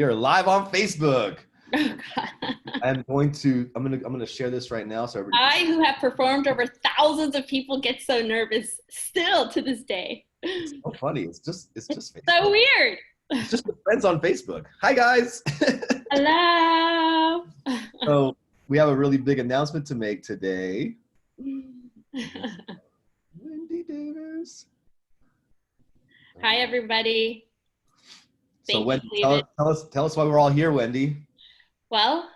You're live on Facebook. Oh, God. I'm gonna share this right now so everybody can I, see. who have performed over thousands of people, get so nervous still to this day. It's so funny. It's just So Facebook. weird. It's just the friends on Facebook. Hi guys. Hello. So we have a really big announcement to make today. Wendy Davis. Hi, everybody. So Thank you, Wendy, David. tell us why we're all here, Wendy. Well,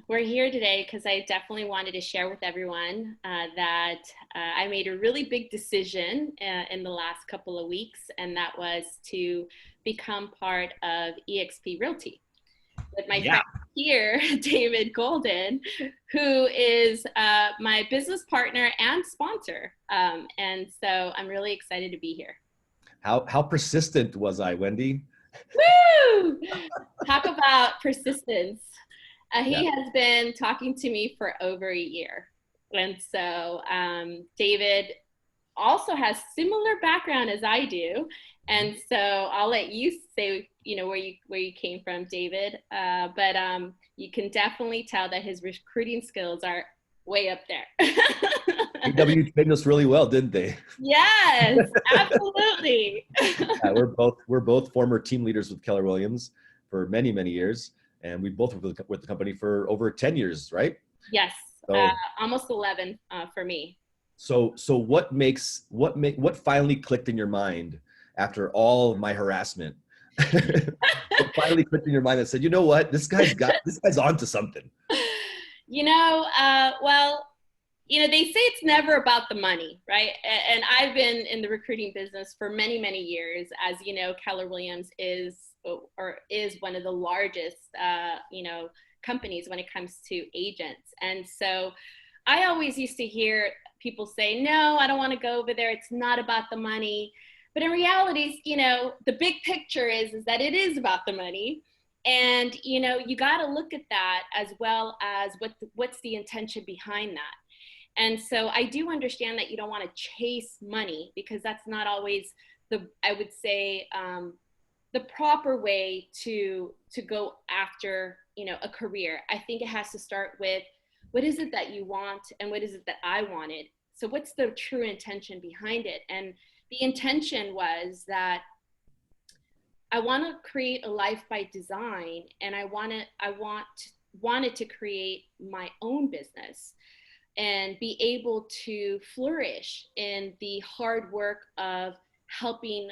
we're here today because I definitely wanted to share with everyone that I made a really big decision in the last couple of weeks, and that was to become part of eXp Realty with my Yeah. friend here, David Golden, who is my business partner and sponsor. And so I'm really excited to be here. How persistent was I, Wendy? Woo! Talk about persistence. He Yeah. has been talking to me for over a year. And so David also has similar background as I do. And so I'll let you say, where you came from, David. But you can definitely tell that his recruiting skills are way up there. AW trained us really well, didn't they? Yes, absolutely. Yeah, we're both former team leaders with Keller Williams for many, many years. And we both were with the company for over 10 years, right? Yes, So, almost 11 for me. so what finally clicked in your mind after all of my harassment? What finally clicked in your mind that said, you know what, this guy's onto something. Well, they say it's never about the money, right? And I've been in the recruiting business for many, many years. As you know, Keller Williams is one of the largest, companies when it comes to agents. And so I always used to hear people say, no, I don't want to go over there. It's not about the money. But in reality, the big picture is that it is about the money. And, you got to look at that as well as what's the intention behind that. And so I do understand that you don't want to chase money, because that's not always I would say, the proper way to go after, a career. I think it has to start with, what is it that you want and what is it that I wanted? So what's the true intention behind it? And the intention was that I want to create a life by design, and I wanted to create my own business and be able to flourish in the hard work of helping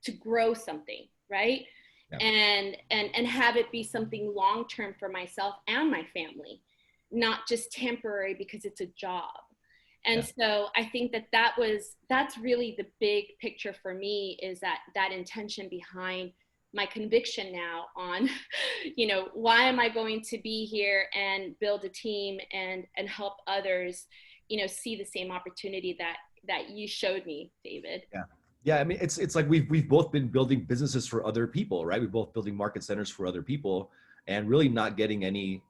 to grow something, right? Yeah. And have it be something long-term for myself and my family, not just temporary because it's a job. And so I think that's really the big picture for me, is that intention behind my conviction now on, why am I going to be here and build a team and help others, see the same opportunity that you showed me, David. Yeah. Yeah. I mean, it's like we've both been building businesses for other people, right? We're both building market centers for other people, and really not getting any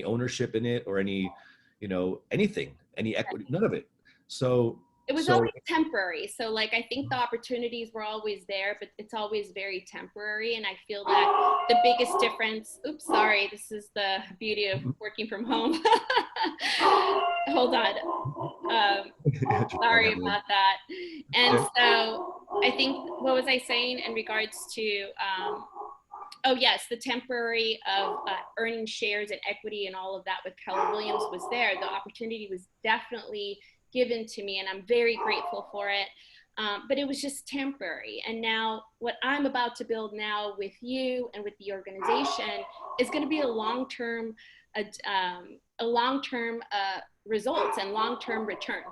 ownership in it, or any, anything, any equity, none of it. So It was always temporary. So like, I think the opportunities were always there, but it's always very temporary. And I feel that the biggest difference, oops, sorry, this is the beauty of working from home. Hold on. Sorry about that. And so I think, what was I saying in regards to, oh yes, the temporary of earning shares and equity and all of that with Keller Williams was there. The opportunity was definitely given to me, and I'm very grateful for it. But it was just temporary. And now what I'm about to build now with you and with the organization is going to be a long-term results and long-term return.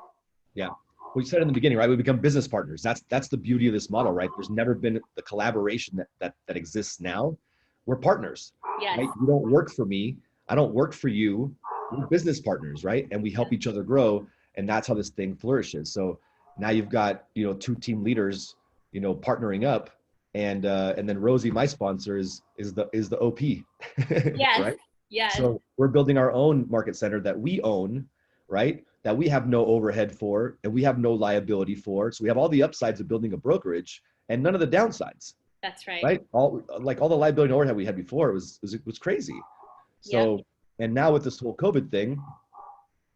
Yeah. We said in the beginning, right? We become business partners. That's the beauty of this model, right? There's never been the collaboration that exists now. We're partners. Yes. Right? You don't work for me. I don't work for you. We're business partners, right? And we help each other grow. And that's how this thing flourishes. So now you've got, two team leaders, partnering up. And then Rosie, my sponsor, is the OP. Yes. Right? Yes. So we're building our own market center that we own, right? That we have no overhead for, and we have no liability for. So we have all the upsides of building a brokerage and none of the downsides. That's right. right? All the liability and overhead we had before was crazy. Yep. So, and now with this whole COVID thing,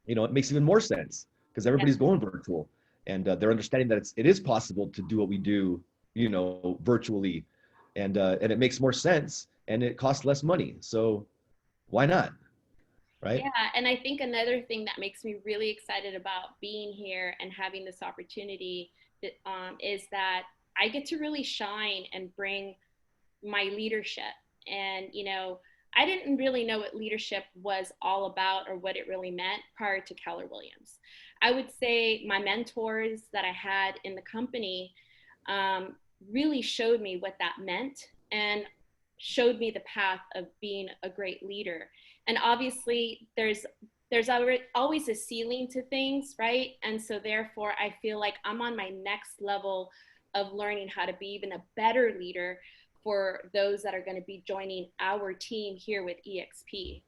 it makes even more sense because Yep. everybody's going virtual, and they're understanding that it is possible to do what we do, virtually, and it makes more sense and it costs less money. So why not, right? Yeah, and I think another thing that makes me really excited about being here and having this opportunity is that I get to really shine and bring my leadership. And, I didn't really know what leadership was all about or what it really meant prior to Keller Williams. I would say my mentors that I had in the company um, really showed me what that meant and showed me the path of being a great leader. And obviously, there's always a ceiling to things, right? And so therefore, I feel like I'm on my next level of learning how to be even a better leader for those that are going to be joining our team here with eXp.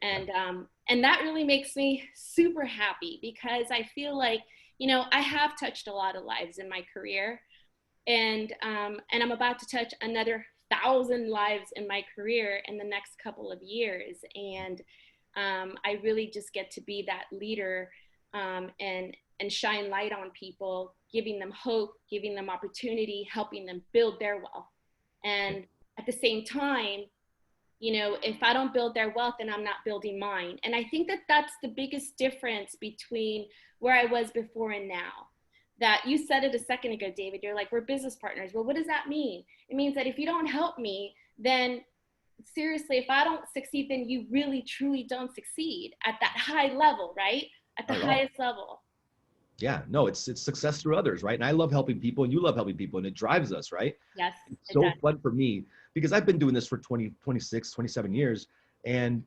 And that really makes me super happy because I feel like, I have touched a lot of lives in my career, and I'm about to touch another 1,000 lives in my career in the next couple of years. And I really just get to be that leader, and shine light on people, giving them hope, giving them opportunity, helping them build their wealth. And at the same time, if I don't build their wealth, then I'm not building mine. And I think that that's the biggest difference between where I was before and now. That you said it a second ago, David, you're like, we're business partners. Well, what does that mean? It means that if you don't help me, then seriously, if I don't succeed, then you really truly don't succeed at that high level, right? At the Not at all. highest level. Yeah, no, it's success through others, right? And I love helping people, and you love helping people, and it drives us, right? Yes, It's it so does. fun for me because I've been doing this for 20, 26, 27 years, and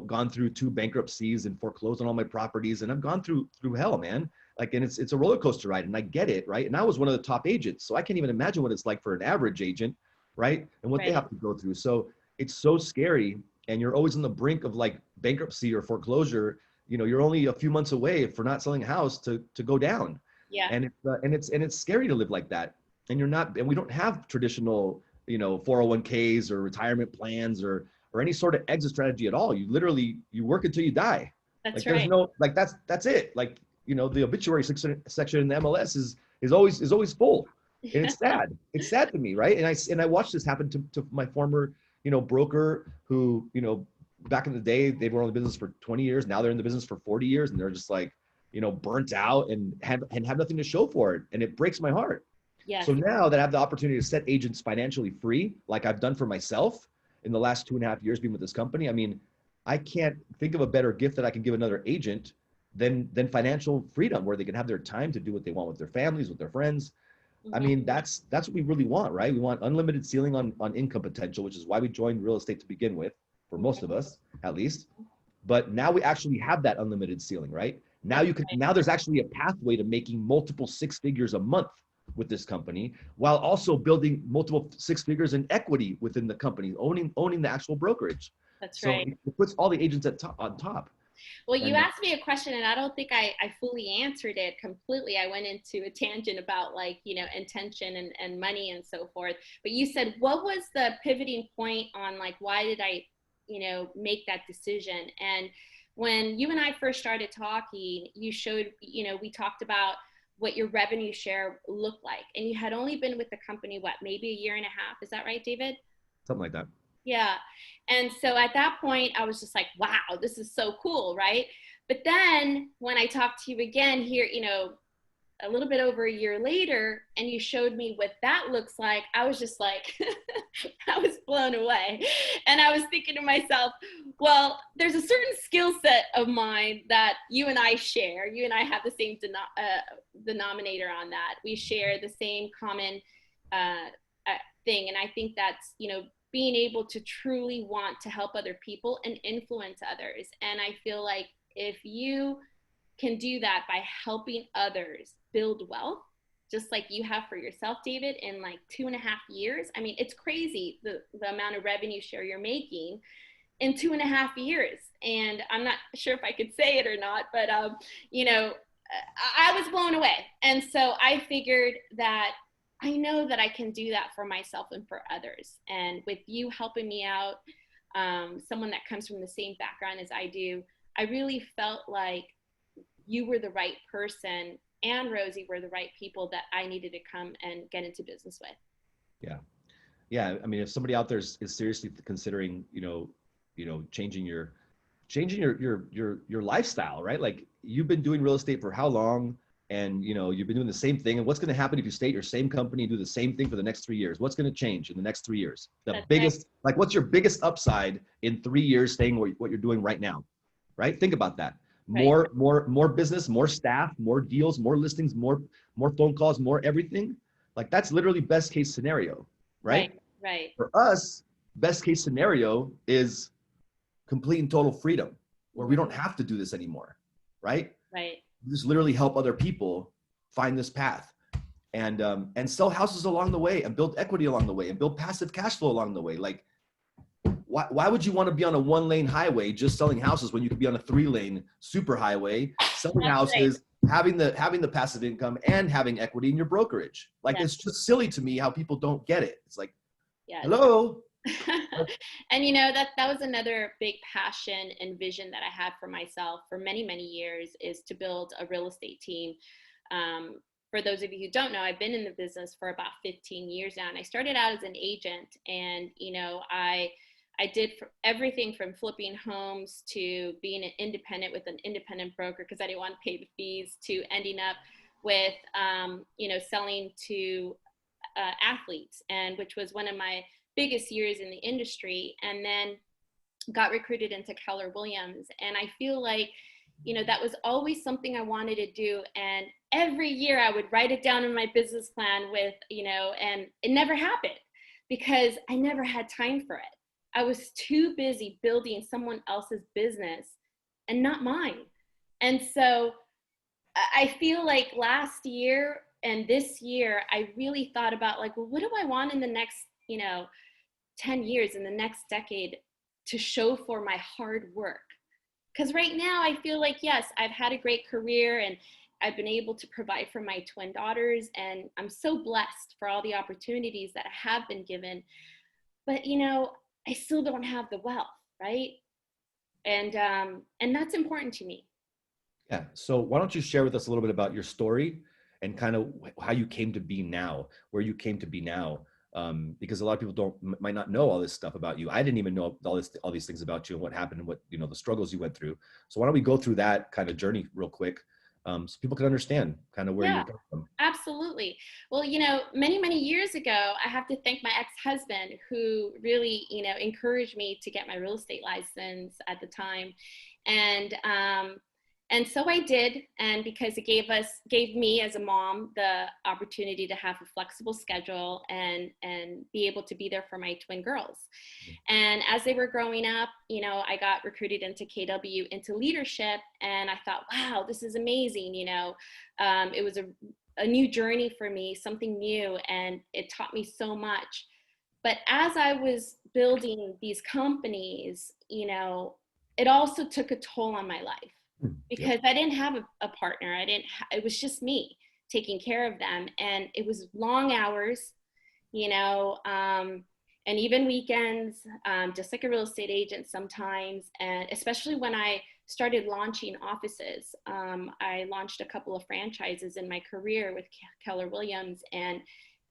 gone through 2 bankruptcies and foreclosed on all my properties, and I've gone through hell, man. Like, and it's a roller coaster ride, and I get it, right? And I was one of the top agents, so I can't even imagine what it's like for an average agent, right? And what they Right. have to go through. So it's so scary, and you're always on the brink of like bankruptcy or foreclosure. You're only a few months away for not selling a house to go down, Yeah. and it's scary to live like that. And we don't have traditional 401ks or retirement plans or any sort of exit strategy at all. You work until you die. That's Like, there's right. no, like, that's it. Like, the obituary section in the MLS is always full, and Yeah. it's sad to me, right? And I watched this happen to my former broker, who back in the day, they were in the business for 20 years. Now they're in the business for 40 years, and they're just like burnt out and have nothing to show for it, and it breaks my heart. Yes. So now that I have the opportunity to set agents financially free, like I've done for myself in the last 2.5 years being with this company, I mean, I can't think of a better gift that I can give another agent than financial freedom, where they can have their time to do what they want with their families, with their friends. I Mhm. mean, that's what we really want, right? We want unlimited ceiling on income potential, which is why we joined real estate to begin with, for most of us, at least. But now we actually have that unlimited ceiling, right? Now That's you can right. now there's actually a pathway to making multiple six figures a month with this company, while also building multiple six figures in equity within the company, owning the actual brokerage. That's So right. it puts all the agents on top. Well, you And asked me a question, and I don't think I fully answered it completely. I went into a tangent about, like, intention and money and so forth. But you said, what was the pivoting point on, like, why did I, make that decision? And when you and I first started talking, you showed, we talked about what your revenue share looked like. And you had only been with the company, what, maybe a year and a half? Is that right, David? something like that. Yeah. And so at that point, I was just like, wow, this is so cool, right? But then when I talked to you again here, a little bit over a year later, and you showed me what that looks like, I was just like, I was blown away. And I was thinking to myself, well, there's a certain skill set of mine that you and I share. You and I have the same denominator on that. We share the same common uh, thing. And I think that's, being able to truly want to help other people and influence others. And I feel like if you can do that by helping others build wealth, just like you have for yourself, David, in like 2.5 years. I mean, it's crazy the amount of revenue share you're making in 2.5 years. And I'm not sure if I could say it or not, but, you know, I was blown away. And so I figured that I know that I can do that for myself and for others. And with you helping me out, someone that comes from the same background as I do, I really felt like you were the right person and Rosie were the right people that I needed to come and get into business with. Yeah. Yeah. I mean, if somebody out there is seriously considering, changing your lifestyle, right? Like you've been doing real estate for how long? And you've been doing the same thing. And what's going to happen if you stay at your same company and do the same thing for the next 3 years? What's going to change in the next 3 years? The That's right. biggest, like, what's your biggest upside in 3 years staying what you're doing right now? Right? Think about that. Right. More business, more staff, more deals, more listings, more phone calls, more everything. Like that's literally best case scenario, Right. right? Right. For us, best case scenario is complete and total freedom where we Mm-hmm. don't have to do this anymore, right? Right. Just literally help other people find this path and sell houses along the way and build equity along the way and build passive cash flow along the way. Like why would you want to be on a 1-lane highway just selling houses when you could be on a 3-lane super highway selling That's right. houses, having the passive income and having equity in your brokerage? Like Yeah. it's just silly to me how people don't get it. It's like, Yes. hello. And that was another big passion and vision that I had for myself for many, many years, is to build a real estate team. For those of you who don't know, I've been in the business for about 15 years now, and I started out as an agent, and I did everything from flipping homes to being an independent with an independent broker because I didn't want to pay the fees, to ending up with selling to athletes, and which was one of my biggest years in the industry, and then got recruited into Keller Williams. And I feel like, that was always something I wanted to do. And every year I would write it down in my business plan with, and it never happened because I never had time for it. I was too busy building someone else's business and not mine. And so I feel like last year and this year, I really thought about like, well, what do I want in the next, 10 years, in the next decade, to show for my hard work? Because right now I feel like, yes, I've had a great career and I've been able to provide for my twin daughters. And I'm so blessed for all the opportunities that I have been given. But, I still don't have the wealth, right? And that's important to me. Yeah. So why don't you share with us a little bit about your story and kind of how you came to be now, where you came to be now? Because a lot of people might not know all this stuff about you. I didn't even know all these things about you and what happened and what, the struggles you went through. So why don't we go through that kind of journey real quick, so people can understand kind of where Yeah, you're coming from. absolutely. Well, many, many years ago, I have to thank my ex-husband who really, encouraged me to get my real estate license at the time. And and so I did, and because it gave me as a mom the opportunity to have a flexible schedule and be able to be there for my twin girls. And as they were growing up, I got recruited into KW, into leadership, and I thought, wow, this is amazing. It was a new journey for me, something new, and it taught me so much. But as I was building these companies, it also took a toll on my life because I didn't have a partner. It was just me taking care of them. And it was long hours, and even weekends, just like a real estate agent sometimes. And especially when I started launching offices, I launched a couple of franchises in my career with Keller Williams, and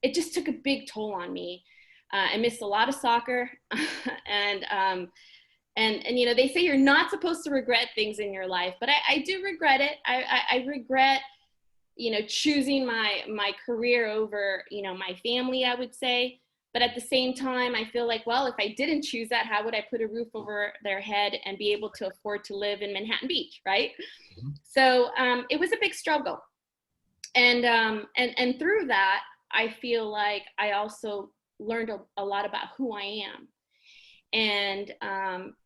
it just took a big toll on me. I missed a lot of soccer, and they say you're not supposed to regret things in your life, but I do regret it. I regret choosing my career over my family, I would say. But at the same time, I feel like, well, if I didn't choose that, how would I put a roof over their head and be able to afford to live in Manhattan Beach, right? Mm-hmm. So it was a big struggle, and through that, I feel like I also learned a lot about who I am. And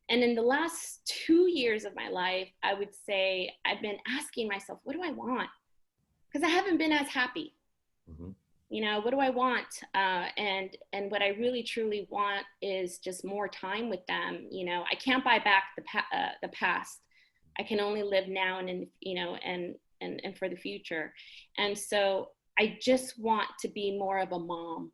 in the last 2 years of my life, I would say I've been asking myself, what do I want? Because I haven't been as happy. Mm-hmm. What do I want? And what I really truly want is just more time with them. I can't buy back the past. I can only live now and for the future. And so I just want to be more of a mom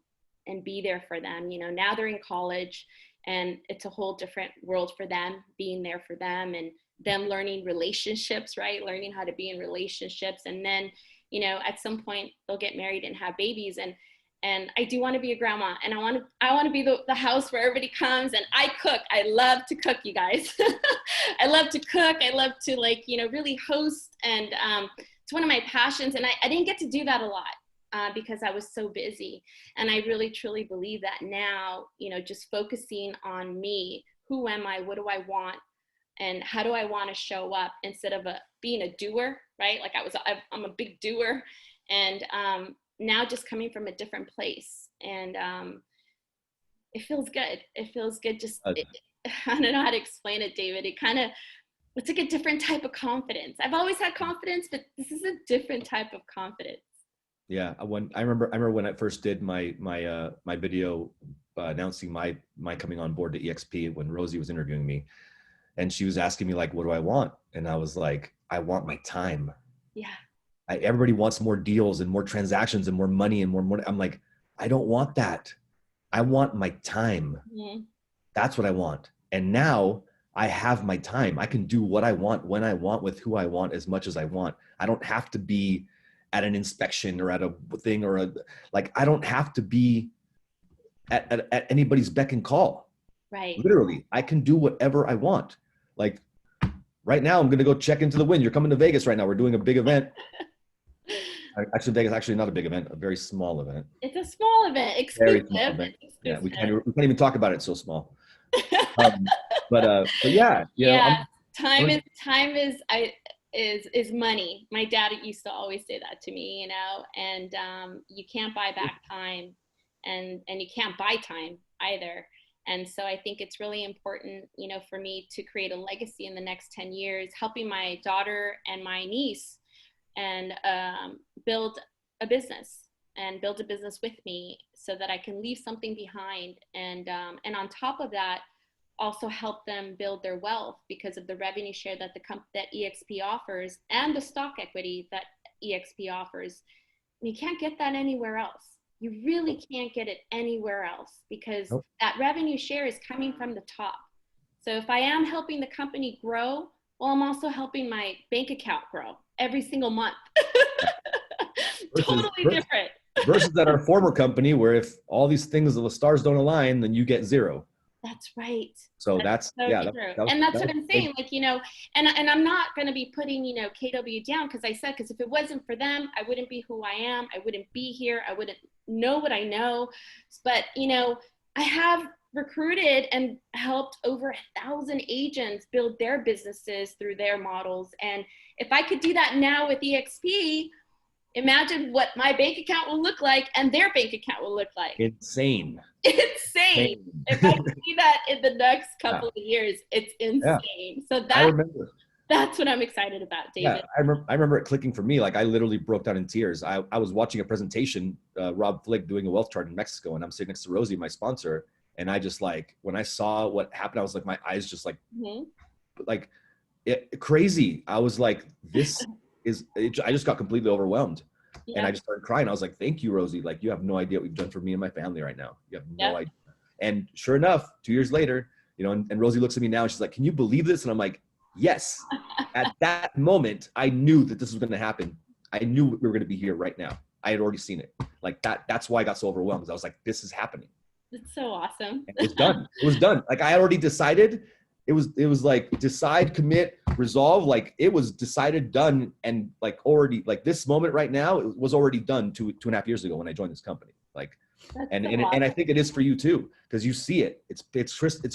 and be there for them. You know, now they're in college and it's a whole different world for them, being there for them and them learning relationships, right? Learning how to be in relationships. And then, you know, at some point they'll get married and have babies. And I do want to be a grandma, and I want to be the house where everybody comes, and I cook. I love to cook, you guys. I love to cook. I love to, like, you know, really host. And it's one of my passions. And I didn't get to do that a lot because I was so busy. And I really, truly believe that now, you know, just focusing on me, who am I? What do I want? And how do I want to show up instead of being a doer, right? Like I'm a big doer. And now just coming from a different place. And it feels good. It feels good. I don't know how to explain it, David. It's like a different type of confidence. I've always had confidence, but this is a different type of confidence. Yeah. I remember when I first did my video announcing my coming on board to eXp, when Rosie was interviewing me, and she was asking me, like, what do I want? And I was like, I want my time. Yeah. Everybody wants more deals and more transactions and more money and more money. I'm like, I don't want that. I want my time. Mm-hmm. That's what I want. And now I have my time. I can do what I want, when I want, with who I want, as much as I want. I don't have to be at an inspection or at a thing I don't have to be at anybody's beck and call. Right. Literally, I can do whatever I want. Like right now, I'm going to go check into the wind. You're coming to Vegas right now. We're doing a big event. Actually, Vegas, actually not a big event, a very small event. It's a small event, exclusive. Small event. Yeah, we can't even talk about it. It's so small. But yeah, you know, time is money. My dad used to always say that to me, you know, and you can't buy back time, and you can't buy time either. And so I think it's really important, you know, for me to create a legacy in the next 10 years, helping my daughter and my niece and build a business with me so that I can leave something behind. And on top of that, also help them build their wealth because of the revenue share that that eXp offers and the stock equity that eXp offers. You can't get that anywhere else. You really can't get it anywhere else because that revenue share is coming from the top. So if I am helping the company grow, well, I'm also helping my bank account grow every single month. Totally different. Versus at our former company, where if all these things, the stars don't align, then you get zero. That's right. So that's so yeah. True. And that's what I'm saying. Like, you know, and I'm not going to be putting, you know, KW down because if it wasn't for them, I wouldn't be who I am. I wouldn't be here. I wouldn't know what I know. But, you know, I have recruited and helped over 1,000 agents build their businesses through their models. And if I could do that now with eXp, imagine what my bank account will look like and their bank account will look like. Insane. If I see that in the next couple of years, it's insane. So that's what I'm excited about, David. Yeah, I remember it clicking for me. Like I literally broke down in tears. I was watching a presentation, Rob Flick doing a wealth chart in Mexico, and I'm sitting next to Rosie, my sponsor. And I just like, when I saw what happened, I was like, my eyes just like, crazy. I was like, I just got completely overwhelmed. Yeah. And I just started crying. I was like, thank you, Rosie. Like, you have no idea what you've done for me and my family right now. You have no idea. And sure enough, 2 years later, you know, and Rosie looks at me now and she's like, can you believe this? And I'm like, yes. At that moment, I knew that this was going to happen. I knew we were going to be here right now. I had already seen it. Like that's why I got so overwhelmed, because I was like, this is happening. It's so awesome. And it was done. It was done. Like I had already decided. It was like decide, commit, resolve. Like it was decided, done, and like already, like this moment right now, it was already done 2.5 years ago when I joined this company. Like, and I think it is for you too, because you see it. It's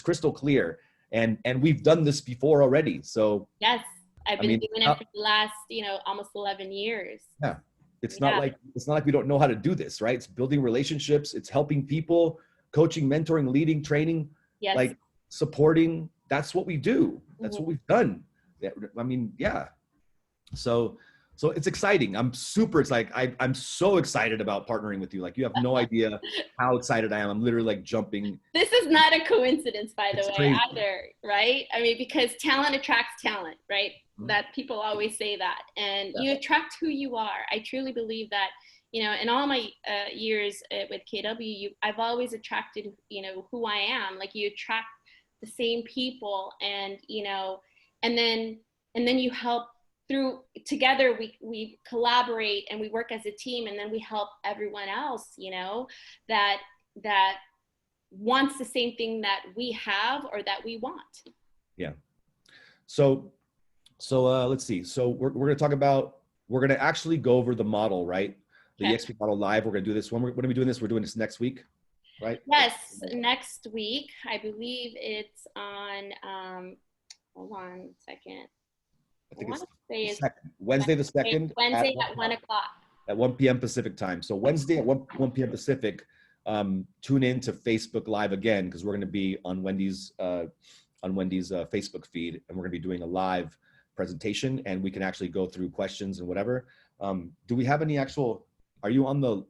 crystal clear, and we've done this before already. So yes, I've been doing it for the last, you know, almost 11 years. Yeah, it's not like we don't know how to do this, right? It's building relationships. It's helping people, coaching, mentoring, leading, training, like supporting. That's what we do. That's what we've done. I mean, yeah. So it's exciting. I'm super excited. I'm so excited about partnering with you. Like you have no idea how excited I am. I'm literally like jumping. This is not a coincidence, by the way, either, right? I mean, because talent attracts talent, right? Mm-hmm. That people always say that. And you attract who you are. I truly believe that, you know, in all my years with KW, I've always attracted, you know, who I am. Like you attract the same people, and you know, and then you help through together. We collaborate and we work as a team, and then we help everyone else, you know, that that wants the same thing that we have or that we want. Yeah. So let's see. So we're going to talk about, we're going to actually go over the model, right? The Okay. eXp model live. We're going to do this. When are we doing this? We're doing this next week, right? Yes, next week. I believe it's on, hold on a second. I think it's say Wednesday the 2nd. Wednesday at 1 o'clock. At 1 p.m. Pacific time. So Wednesday at 1 p.m. Pacific, tune in to Facebook Live again, because we're going to be on Wendy's Facebook feed, and we're going to be doing a live presentation, and we can actually go through questions and whatever. Do we have any actual? Are you on the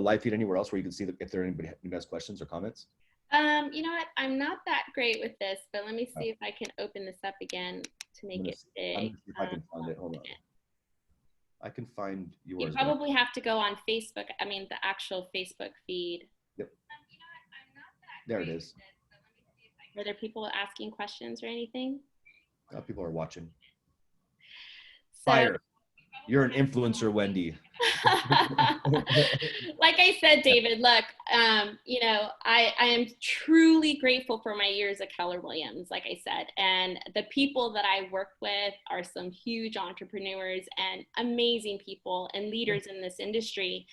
live feed anywhere else where you can see if there anybody has questions or comments? You know what? I'm not that great with this, but let me see if I can open this up again to make it big. I'm gonna see if I can find it. Hold on. I can find yours. You probably have to go on Facebook. I mean, the actual Facebook feed. Yep. There it is. Are there people asking questions or anything? People are watching. So, Fire. You're an influencer, Wendy. like I said, David, look, you know, I am truly grateful for my years at Keller Williams, like I said, and the people that I work with are some huge entrepreneurs and amazing people and leaders in this industry.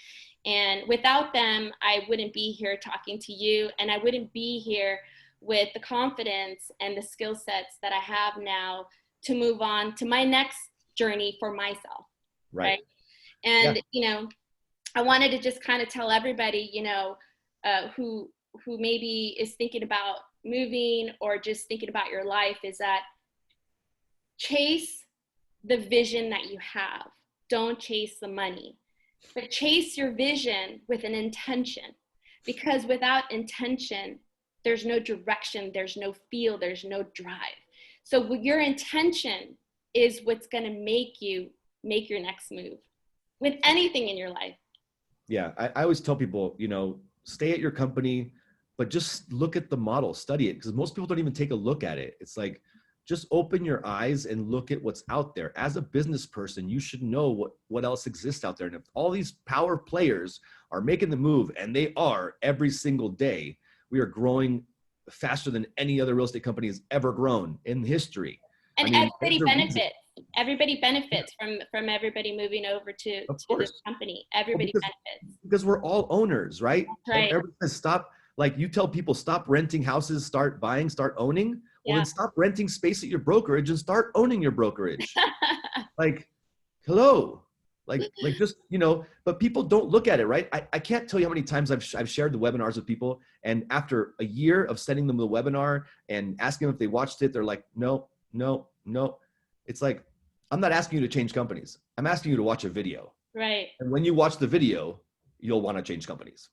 And without them, I wouldn't be here talking to you, and I wouldn't be here with the confidence and the skill sets that I have now to move on to my next journey for myself. Right. And, you know, I wanted to just kind of tell everybody, you know, who maybe is thinking about moving or just thinking about your life, is that chase the vision that you have. Don't chase the money, but chase your vision with an intention, because without intention, there's no direction, there's no feel, there's no drive. So your intention is what's going to make you make your next move with anything in your life. Yeah, I always tell people, you know, stay at your company, but just look at the model, study it, because most people don't even take a look at it. It's like, just open your eyes and look at what's out there. As a business person, you should know what else exists out there. And if all these power players are making the move, and they are every single day, we are growing faster than any other real estate company has ever grown in history. And everybody benefits. Everybody benefits from everybody moving over to this company. Everybody benefits. Because we're all owners, right? Right. Everybody says stop. Like, you tell people, stop renting houses, start buying, start owning. Well, then stop renting space at your brokerage and start owning your brokerage. Like, hello. Like just, you know, but people don't look at it, right? I can't tell you how many times I've shared the webinars with people, and after a year of sending them the webinar and asking them if they watched it, they're like, no. It's like, I'm not asking you to change companies. I'm asking you to watch a video. Right. And when you watch the video, you'll want to change companies.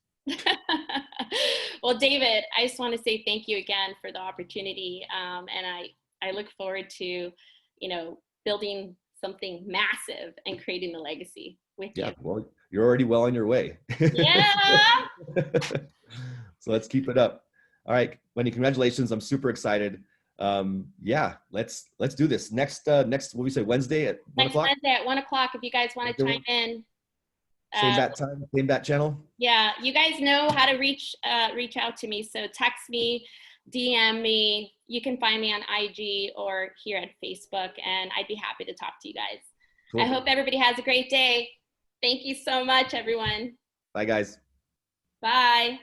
Well, David, I just want to say thank you again for the opportunity. And I look forward to, you know, building something massive and creating the legacy with you. Well, you're already well on your way. Yeah. So let's keep it up. All right, Wendy, congratulations. I'm super excited. Yeah, let's do this next what we say, Wednesday at 1 o'clock. Wednesday at 1 o'clock, if you guys want to chime in. Same bat time, same bat channel. Yeah, you guys know how to reach out to me. So text me, DM me. You can find me on IG or here at Facebook, and I'd be happy to talk to you guys. Cool. I hope everybody has a great day. Thank you so much, everyone. Bye, guys. Bye.